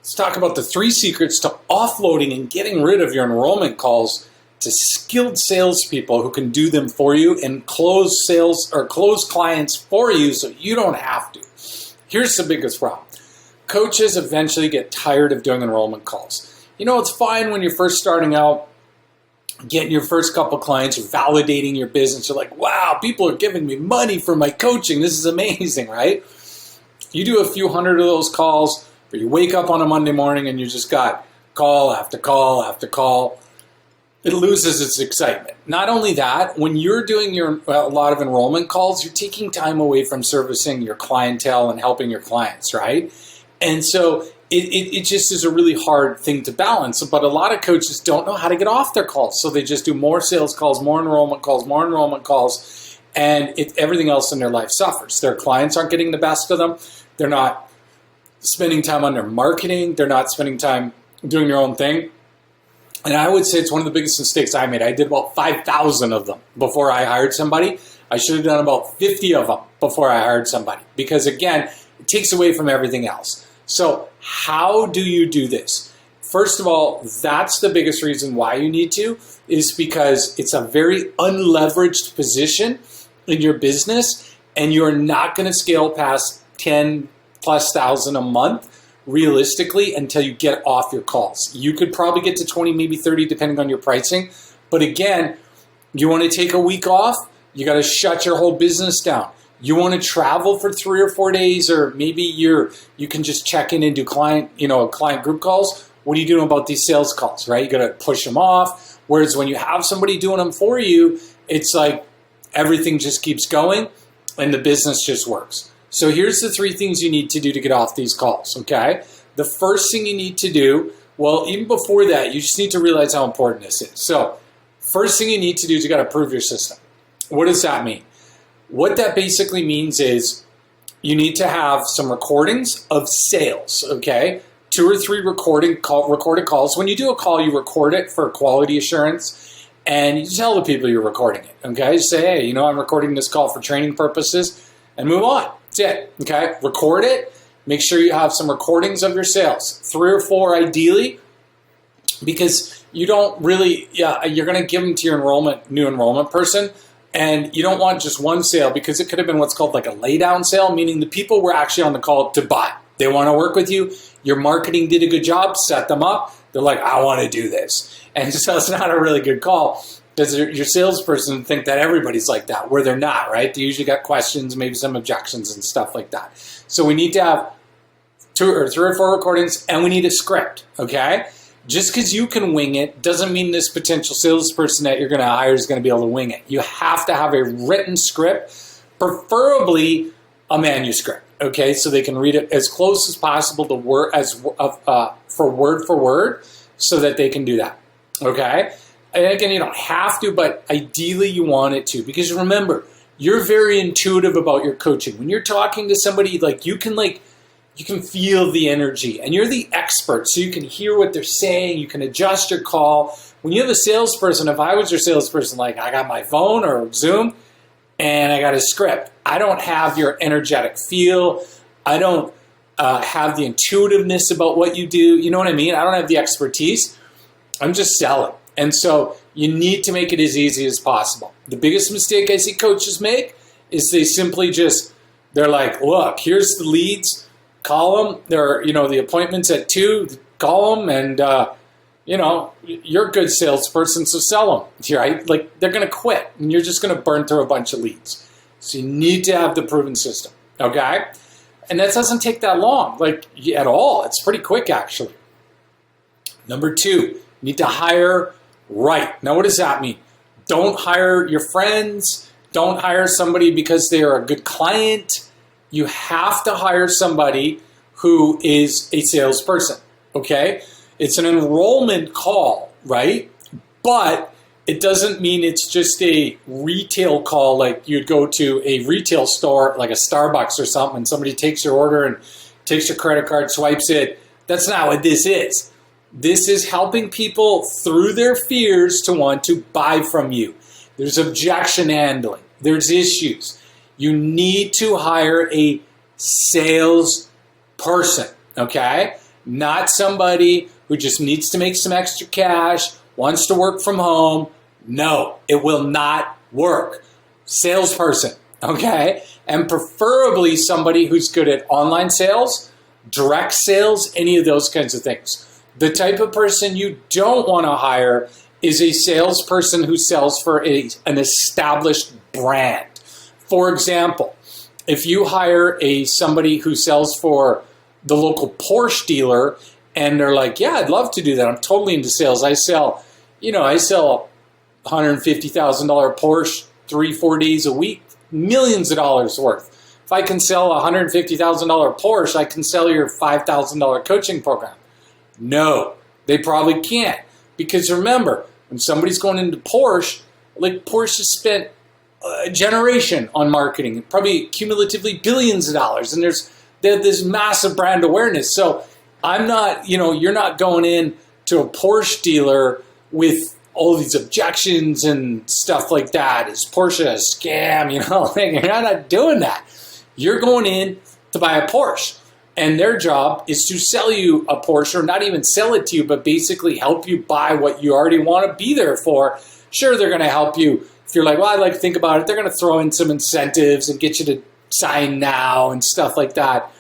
Let's talk about the 3 secrets to offloading and getting rid of your enrollment calls to skilled salespeople who can do them for you and close sales or close clients for you so you don't have to. Here's the biggest problem. Coaches eventually get tired of doing enrollment calls. You know, it's fine when you're first starting out, getting your first couple clients, you're validating your business. You're like, wow, people are giving me money for my coaching. This is amazing, right? You do a few hundred of those calls, or you wake up on a Monday morning and you just got call after call after call. It loses its excitement. Not only that, when you're doing a lot of enrollment calls, you're taking time away from servicing your clientele and helping your clients, right? And so it just is a really hard thing to balance. But a lot of coaches don't know how to get off their calls. So they just do more sales calls, more enrollment calls, and everything else in their life suffers. Their clients aren't getting the best of them. They're not spending time on their marketing. They're not spending time doing their own thing. And I would say it's one of the biggest mistakes I made. I did about 5,000 of them before I hired somebody. I should have done about 50 of them before I hired somebody. Because again, it takes away from everything else. So how do you do this? First of all, that's the biggest reason why you need to, is because it's a very unleveraged position in your business, and you're not going to scale past 10,000+ a month realistically until you get off your calls. You could probably get to 20, maybe 30, depending on your pricing. But again, you want to take a week off, you got to shut your whole business down. You want to travel for 3 or 4 days, or maybe you can just check in and do client group calls. What are you doing about these sales calls, right? You got to push them off. Whereas when you have somebody doing them for you, it's like everything just keeps going and the business just works. So here's the 3 things you need to do to get off these calls, okay? The first thing you need to do, well, even before that, you just need to realize how important this is. So first thing you need to do is you got to prove your system. What does that mean? What that basically means is you need to have some recordings of sales, okay? 2 or 3 recorded calls. When you do a call, you record it for quality assurance, and you tell the people you're recording it, okay? You say, hey, I'm recording this call for training purposes, and move on. That's it, okay? Record it. Make sure you have some recordings of your sales, 3 or 4 ideally, because you don't really, you're going to give them to your new enrollment person, and you don't want just one sale, because it could have been what's called like a laydown sale, meaning the people were actually on the call to buy. They want to work with you. Your marketing did a good job, set them up. They're like, I want to do this. And so it's not a really good call, because your salesperson think that everybody's like that, where they're not, right? They usually got questions, maybe some objections and stuff like that. So we need to have 2 or 3 or 4 recordings, and we need a script, okay? Just because you can wing it doesn't mean this potential salesperson that you're going to hire is going to be able to wing it. You have to have a written script, preferably a manuscript, okay? So they can read it as close as possible to word for word, so that they can do that, okay? And again, you don't have to, but ideally you want it to, because remember, you're very intuitive about your coaching. When you're talking to somebody, you can feel the energy, and you're the expert, so you can hear what they're saying. You can adjust your call. When you have a salesperson, if I was your salesperson, I got my phone or Zoom, and I got a script. I don't have your energetic feel. I don't have the intuitiveness about what you do. You know what I mean? I don't have the expertise. I'm just selling. And so you need to make it as easy as possible. The biggest mistake I see coaches make is they simply they're like, look, here's the leads. Call them. They're, the appointment's at 2. Call them, and you're a good salesperson, so sell them. Right? They're going to quit, and you're just going to burn through a bunch of leads. So you need to have the proven system. Okay, and that doesn't take that long, at all. It's pretty quick, actually. Number 2, you need to hire right. Now, what does that mean? Don't hire your friends. Don't hire somebody because they are a good client. You have to hire somebody who is a salesperson, okay? It's an enrollment call, right? But it doesn't mean it's just a retail call, like you'd go to a retail store, like a Starbucks or something, and somebody takes your order and takes your credit card, swipes it. That's not what this is. This is helping people through their fears to want to buy from you. There's objection handling. There's issues. You need to hire a sales person, okay? not somebody who just needs to make some extra cash, wants to work from home. No, it will not work. Salesperson, okay? And preferably somebody who's good at online sales, direct sales, any of those kinds of things. The type of person you don't want to hire is a salesperson who sells for an established brand. For example, if you hire somebody who sells for the local Porsche dealer and they're like, yeah, I'd love to do that. I'm totally into sales. I sell $150,000 Porsche 3-4 days a week, millions of dollars worth. If I can sell a $150,000 Porsche, I can sell your $5,000 coaching program. No, they probably can't. Because remember, when somebody's going into Porsche, like Porsche has spent a generation on marketing, probably cumulatively billions of dollars, and they have this massive brand awareness. So I'm not, you're not going in to a Porsche dealer with all these objections and stuff like that. Is Porsche a scam? You're not doing that. You're going in to buy a Porsche. And their job is to sell you a Porsche, or not even sell it to you, but basically help you buy what you already want to be there for. Sure, they're going to help you. If you're like, well, I'd like to think about it, they're going to throw in some incentives and get you to sign now and stuff like that.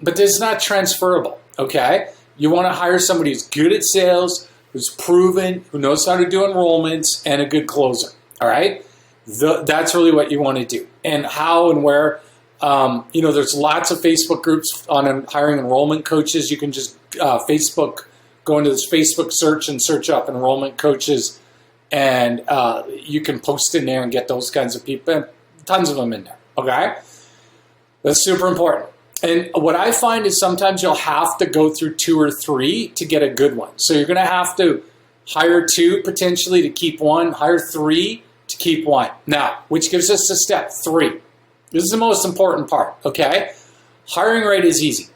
But this is not transferable, okay? You want to hire somebody who's good at sales, who's proven, who knows how to do enrollments, and a good closer, all right? That's really what you want to do. And how and where. There's lots of Facebook groups on hiring enrollment coaches. You can just go into this Facebook search and search up enrollment coaches, and you can post in there and get those kinds of people, tons of them in there, okay? That's super important. And what I find is sometimes you'll have to go through 2 or 3 to get a good one. So you're going to have to hire 2 potentially to keep 1, hire 3 to keep 1. Now, which gives us to step 3. This is the most important part, okay? Hiring right is easy.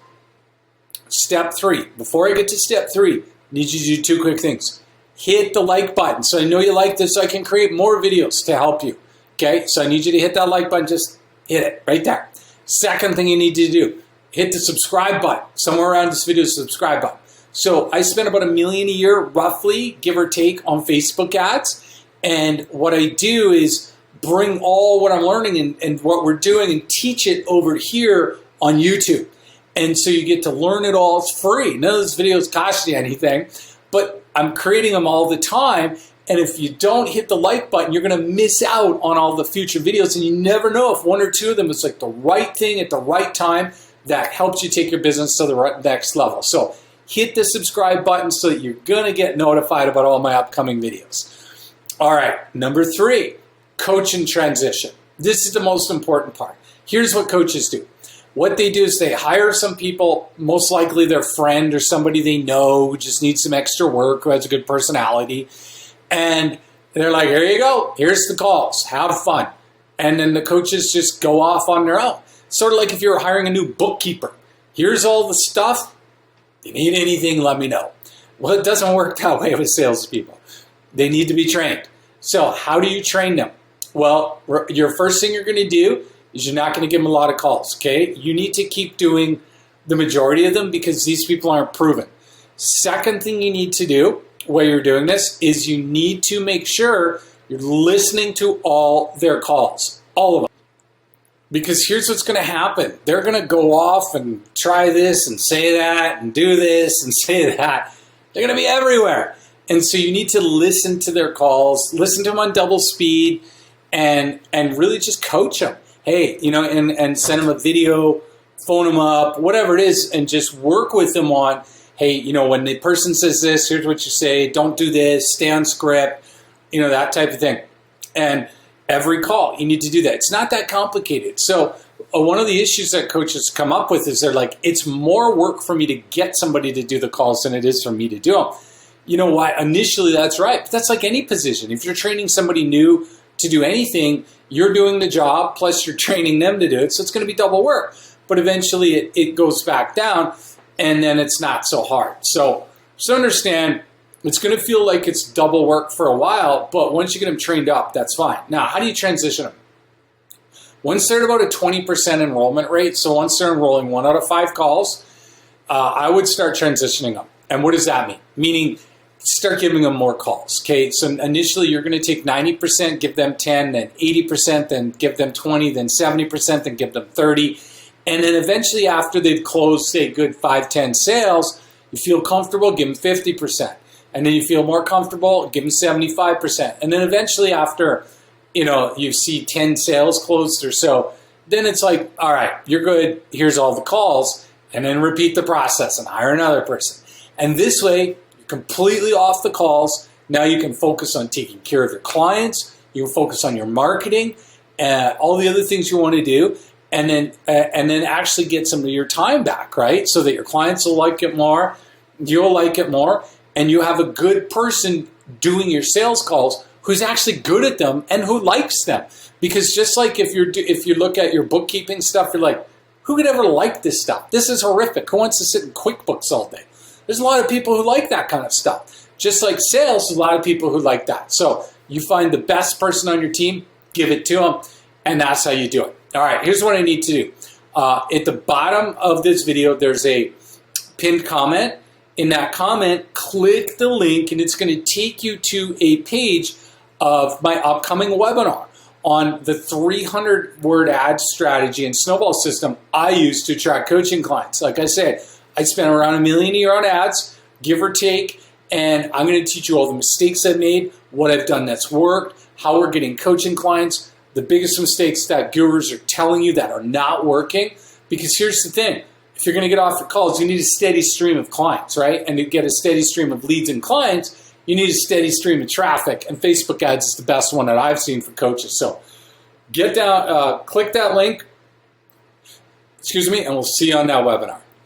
Step 3. Before I get to step 3, I need you to do 2 quick things. Hit the like button. So I know you like this, so I can create more videos to help you, okay? So I need you to hit that like button. Just hit it right there. Second thing you need to do, hit the subscribe button. Somewhere around this video is the subscribe button. So I spend about $1 million a year, roughly, give or take, on Facebook ads. And what I do is bring all what I'm learning and what we're doing and teach it over here on YouTube. And so you get to learn it all. It's free. None of those videos cost you anything, but I'm creating them all the time. And if you don't hit the like button, you're going to miss out on all the future videos. And you never know if 1 or 2 of them is like the right thing at the right time that helps you take your business to the next level. So hit the subscribe button so that you're going to get notified about all my upcoming videos. All right, number 3. Coach and transition. This is the most important part. Here's what coaches do. What they do is they hire some people, most likely their friend or somebody they know who just needs some extra work, who has a good personality, and they're like, here you go, here's the calls, have fun. And then the coaches just go off on their own. Sort of like if you were hiring a new bookkeeper. Here's all the stuff. If you need anything, let me know. Well, it doesn't work that way with salespeople. They need to be trained. So how do you train them? Well, your first thing you're going to do is you're not going to give them a lot of calls, okay? You need to keep doing the majority of them because these people aren't proven. Second thing you need to do while you're doing this is you need to make sure you're listening to all their calls, all of them. Because here's what's going to happen. They're going to go off and try this and say that and do this and say that. They're going to be everywhere. And so you need to listen to their calls, listen to them on double speed, and really just coach them. Hey, and send them a video, phone them up, whatever it is, and just work with them on, hey, when the person says this, here's what you say, don't do this, stay on script, that type of thing. And every call, you need to do that. It's not that complicated. So one of the issues that coaches come up with is they're like, it's more work for me to get somebody to do the calls than it is for me to do them. You know what? Initially, that's right. But that's like any position. If you're training somebody new to do anything, you're doing the job, plus you're training them to do it, so it's going to be double work. But eventually it goes back down, and then it's not so hard. So just understand, it's going to feel like it's double work for a while, but once you get them trained up, that's fine. Now, how do you transition them? Once they're at about a 20% enrollment rate, so once they're enrolling 1 out of 5 calls, I would start transitioning them. And what does that mean? Meaning start giving them more calls. Okay, so initially you're going to take 90%, give them 10, then 80%, then give them 20, then 70%, then give them 30. And then eventually after they've closed, say, good 5, 10 sales, you feel comfortable, give them 50%. And then you feel more comfortable, give them 75%. And then eventually after, you see 10 sales closed or so, then it's like, all right, you're good, here's all the calls, and then repeat the process and hire another person. And this way, you're completely off the calls. Now you can focus on taking care of your clients, you can focus on your marketing, all the other things you want to do, and then actually get some of your time back, right? So that your clients will like it more, you'll like it more, and you have a good person doing your sales calls who's actually good at them and who likes them. Because just like if you look at your bookkeeping stuff, you're like, who could ever like this stuff? This is horrific. Who wants to sit in QuickBooks all day? There's a lot of people who like that kind of stuff. Just like sales, there's a lot of people who like that. So you find the best person on your team, give it to them, and that's how you do it. All right, here's what I need to do. At the bottom of this video, there's a pinned comment. In that comment, click the link, and it's going to take you to a page of my upcoming webinar on the 300-word ad strategy and snowball system I use to attract coaching clients. Like I said, I spent around $1 million a year on ads, give or take, and I'm going to teach you all the mistakes I've made, what I've done that's worked, how we're getting coaching clients, the biggest mistakes that gurus are telling you that are not working. Because here's the thing, if you're going to get off your calls, you need a steady stream of clients, right? And to get a steady stream of leads and clients, you need a steady stream of traffic, and Facebook ads is the best one that I've seen for coaches. So get down, click that link, and we'll see you on that webinar.